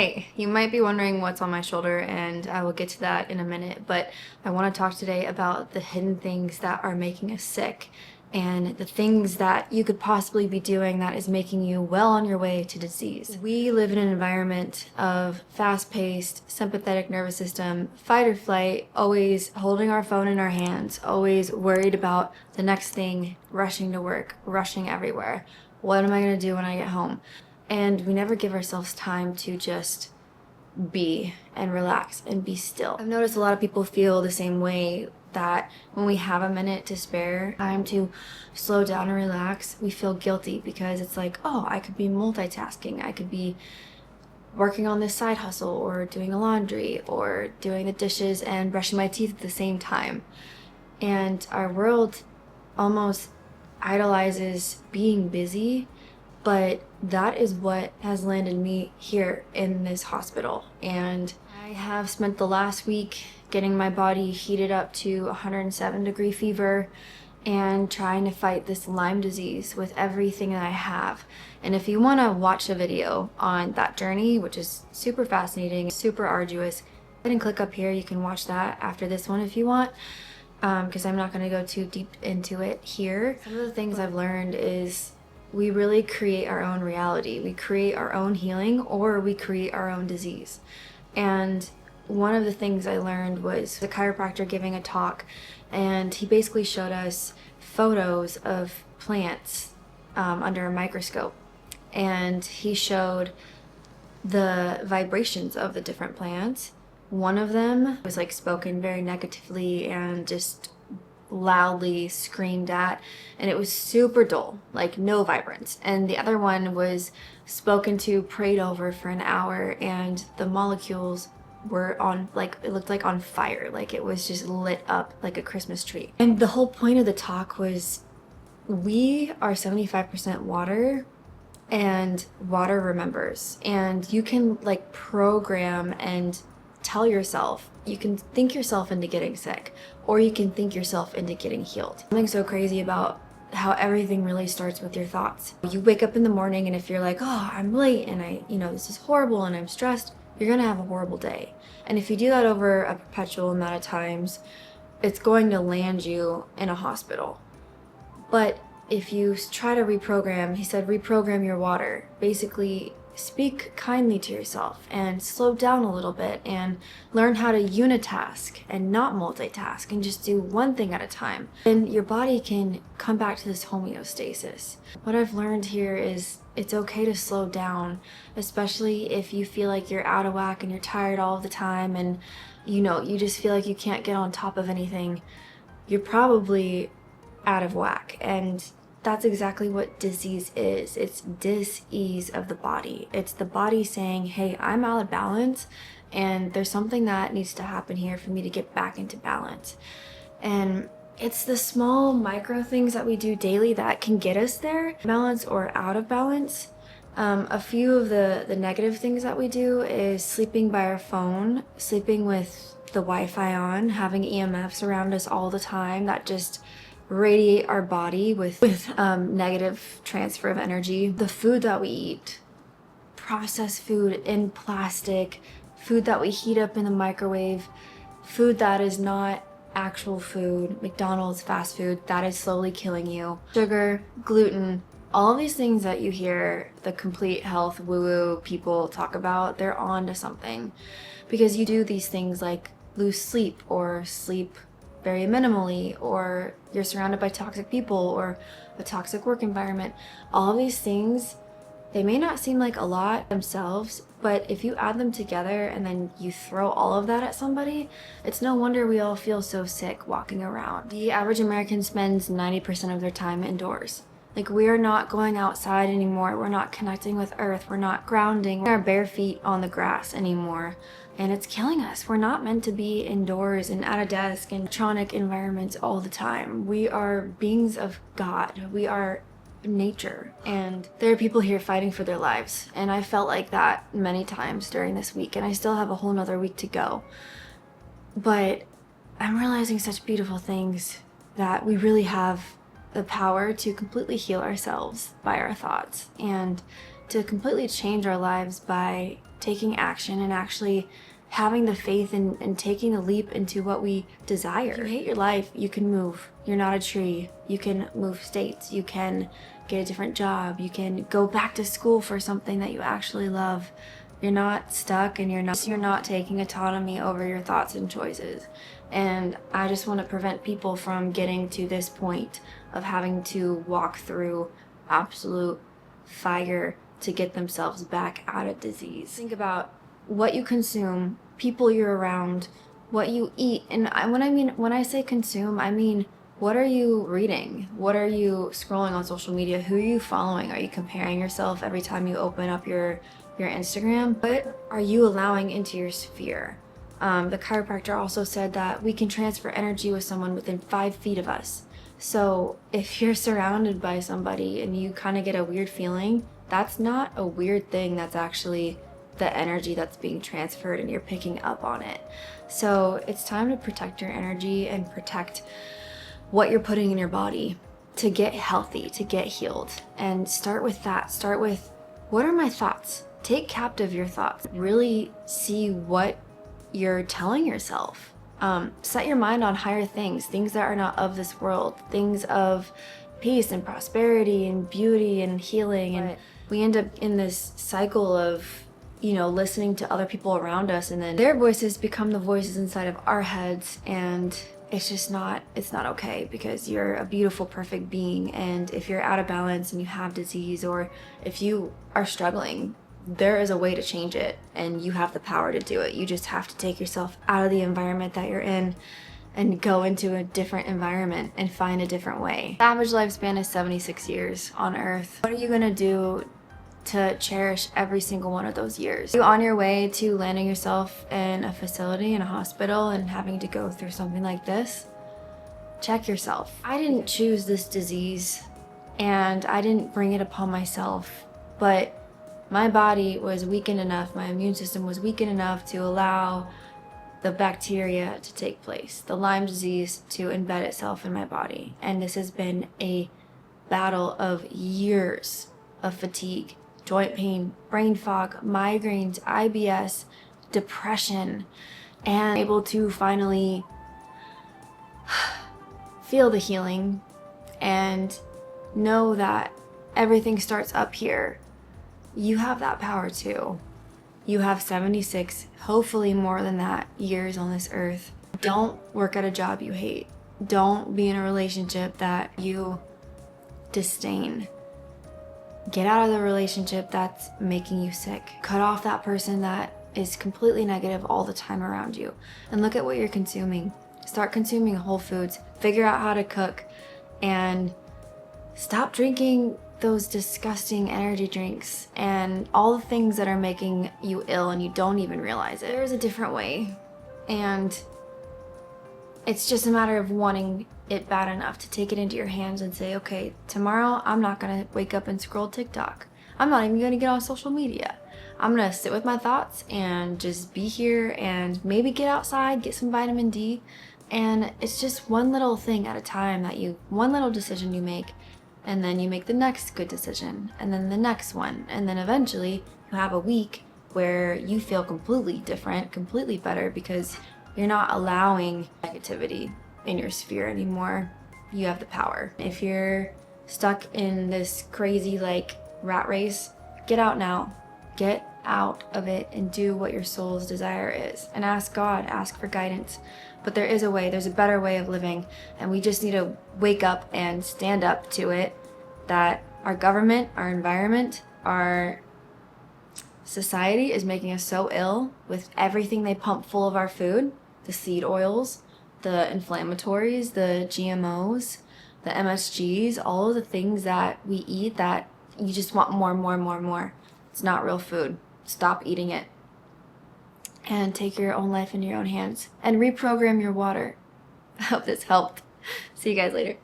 Hey, you might be wondering what's on my shoulder, and I will get to that in a minute, but I want to talk today about the hidden things that are making us sick and the things that you could possibly be doing that is making you well on your way to disease. We live in an environment of fast-paced, sympathetic nervous system, fight or flight, always holding our phone in our hands, always worried about the next thing, rushing to work, rushing everywhere. What am I going to do when I get home? And we never give ourselves time to just be and relax and be still. I've noticed a lot of people feel the same way, that when we have a minute to spare, time to slow down and relax, we feel guilty because it's like, oh, I could be multitasking. I could be working on this side hustle or doing a laundry or doing the dishes and brushing my teeth at the same time. And our world almost idolizes being busy, but that is what has landed me here in this hospital. And I have spent the last week getting my body heated up to 107-degree fever and trying to fight this Lyme disease with everything that I have. And if you want to watch a video on that journey, which is super fascinating, super arduous, go ahead and click up here. You can watch that after this one if you want, because I'm not going to go too deep into it here. Some of the things I've learned is we really create our own reality. We create our own healing, or we create our own disease. And one of the things I learned was a chiropractor giving a talk, and he basically showed us photos of plants under a microscope. And he showed the vibrations of the different plants. One of them was like spoken very negatively and just loudly screamed at, and it was super dull, like no vibrance. And the other one was spoken to, prayed over for an hour, and the molecules were on, like, it looked like on fire, like it was just lit up like a Christmas tree. And the whole point of the talk was we are 75% water, and water remembers, and you can like program and tell yourself, you can think yourself into getting sick, or you can think yourself into getting healed. Something so crazy about how everything really starts with your thoughts. You wake up in the morning, and if you're like, oh, I'm late and this is horrible and I'm stressed, you're gonna have a horrible day. And if you do that over a perpetual amount of times, it's going to land you in a hospital. But if you try to reprogram, he said, reprogram your water. Basically, speak kindly to yourself and slow down a little bit and learn how to unitask and not multitask and just do one thing at a time. And your body can come back to this homeostasis. What I've learned here is it's okay to slow down, especially if you feel like you're out of whack and you're tired all the time and you just feel like you can't get on top of anything. You're probably out of whack, and that's exactly what disease is. It's dis-ease of the body. It's the body saying, hey, I'm out of balance, and there's something that needs to happen here for me to get back into balance. And it's the small micro things that we do daily that can get us there, balance or out of balance. A few of the negative things that we do is sleeping by our phone, sleeping with the Wi-Fi on, having EMFs around us all the time that just radiate our body with negative transfer of energy. The food that we eat, processed food in plastic, food that we heat up in the microwave, food that is not actual food, McDonald's, fast food, that is slowly killing you. Sugar, gluten, all of these things that you hear the complete health woo-woo people talk about, they're on to something. Because you do these things like lose sleep or sleep very minimally, or you're surrounded by toxic people or a toxic work environment. All of these things, they may not seem like a lot themselves, but if you add them together and then you throw all of that at somebody, it's no wonder we all feel so sick walking around. The average American spends 90% of their time indoors. Like, we are not going outside anymore. We're not connecting with earth. We're not grounding our bare feet on the grass anymore. And it's killing us. We're not meant to be indoors and at a desk in electronic environments all the time. We are beings of God. We are nature. And there are people here fighting for their lives. And I felt like that many times during this week. And I still have a whole nother week to go. But I'm realizing such beautiful things, that we really have the power to completely heal ourselves by our thoughts, and to completely change our lives by taking action and actually having the faith and taking the leap into what we desire. If you hate your life, you can move. You're not a tree. You can move states. You can get a different job. You can go back to school for something that you actually love. You're not stuck, and you're not taking autonomy over your thoughts and choices. And I just want to prevent people from getting to this point of having to walk through absolute fire to get themselves back out of disease. Think about what you consume, people you're around, what you eat. And when I say consume, I mean, what are you reading? What are you scrolling on social media? Who are you following? Are you comparing yourself every time you open up your Instagram? What are you allowing into your sphere? The chiropractor also said that we can transfer energy with someone within 5 feet of us. So if you're surrounded by somebody and you kind of get a weird feeling, that's not a weird thing. That's actually the energy that's being transferred, and you're picking up on it. So it's time to protect your energy and protect what you're putting in your body to get healthy, to get healed. And start with that. Start with, what are my thoughts? Take captive your thoughts. Really see what you're telling yourself. Set your mind on higher things that are not of this world, things of peace and prosperity and beauty and healing. And we end up in this cycle of, listening to other people around us, and then their voices become the voices inside of our heads, and it's not okay, because you're a beautiful, perfect being. And if you're out of balance and you have disease, or if you are struggling, there is a way to change it, and you have the power to do it. You just have to take yourself out of the environment that you're in and go into a different environment and find a different way. The average lifespan is 76 years on Earth. What are you gonna do to cherish every single one of those years? Are you on your way to landing yourself in a facility, in a hospital, and having to go through something like this? Check yourself. I didn't choose this disease, and I didn't bring it upon myself, but my body was weakened enough, my immune system was weakened enough to allow the bacteria to take place, the Lyme disease to embed itself in my body. And this has been a battle of years of fatigue, joint pain, brain fog, migraines, IBS, depression, and able to finally feel the healing and know that everything starts up here. You have that power too. You have 76, hopefully more than that, years on this earth. Don't work at a job you hate. Don't be in a relationship that you disdain. Get out of the relationship that's making you sick. Cut off that person that is completely negative all the time around you. And look at what you're consuming. Start consuming whole foods. Figure out how to cook. And stop drinking those disgusting energy drinks and all the things that are making you ill and you don't even realize it. There's a different way, and it's just a matter of wanting it bad enough to take it into your hands and say, okay, tomorrow I'm not gonna wake up and scroll TikTok. I'm not even gonna get on social media. I'm gonna sit with my thoughts and just be here and maybe get outside, get some vitamin D. And it's just one little thing at a time one little decision you make. And then you make the next good decision, and then the next one, and then eventually you have a week where you feel completely different, completely better, because you're not allowing negativity in your sphere anymore. You have the power. If you're stuck in this crazy rat race, get out now. Get out of it and do what your soul's desire is, and ask God, ask for guidance. But there is a way, there's a better way of living, and we just need to wake up and stand up to it, that our government, our environment, our society is making us so ill with everything they pump full of our food, the seed oils, the inflammatories, the GMOs, the MSGs, all of the things that we eat that you just want more and more and more and more. It's not real food. Stop eating it. And take your own life in your own hands and reprogram your water. I hope this helped. See you guys later.